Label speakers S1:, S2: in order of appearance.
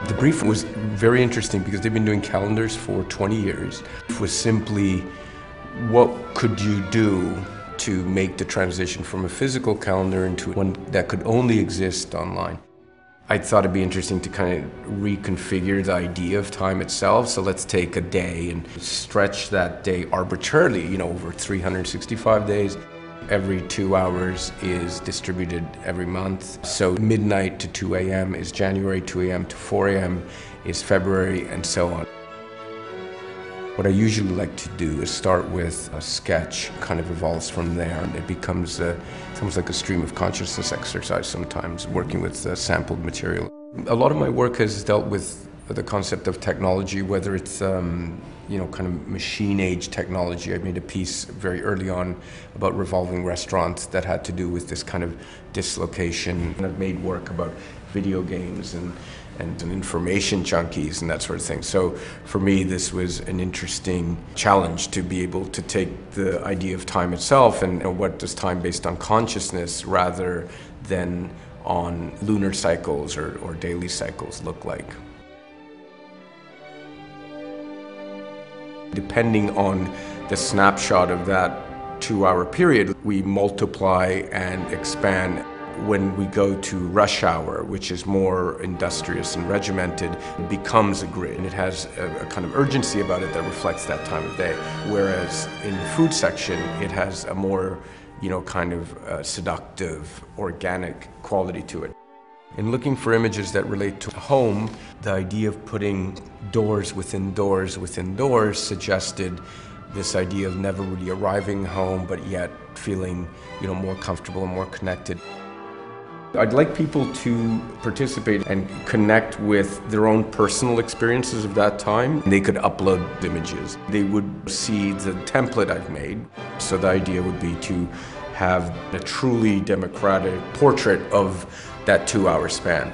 S1: The brief was very interesting because they've been doing calendars for 20 years. It was simply, what could you do to make the transition from a physical calendar into one that could only exist online? I thought it'd be interesting to kind of reconfigure the idea of time itself. So let's take a day and stretch that day arbitrarily, over 365 days. Every 2 hours is distributed every month. So midnight to 2 a.m. is January, 2 a.m. to 4 a.m. is February, and so on. What I usually like to do is start with a sketch, kind of evolves from there, and it becomes it's almost like a stream of consciousness exercise sometimes, working with sampled material. A lot of my work has dealt with the concept of technology, whether it's kind of machine-age technology. I made a piece very early on about revolving restaurants that had to do with this kind of dislocation. And I've made work about video games and information junkies and that sort of thing. So for me, this was an interesting challenge to be able to take the idea of time itself and what does time based on consciousness rather than on lunar cycles or daily cycles look like. Depending on the snapshot of that 2-hour period, we multiply and expand. When we go to rush hour, which is more industrious and regimented, it becomes a grid, and it has a kind of urgency about it that reflects that time of day. Whereas in the food section, it has a more, seductive, organic quality to it. In looking for images that relate to home, the idea of putting doors within doors within doors suggested this idea of never really arriving home, but yet feeling, more comfortable and more connected. I'd like people to participate and connect with their own personal experiences of that time. They could upload images. They would see the template I've made. So the idea would be to have a truly democratic portrait of that 2-hour span.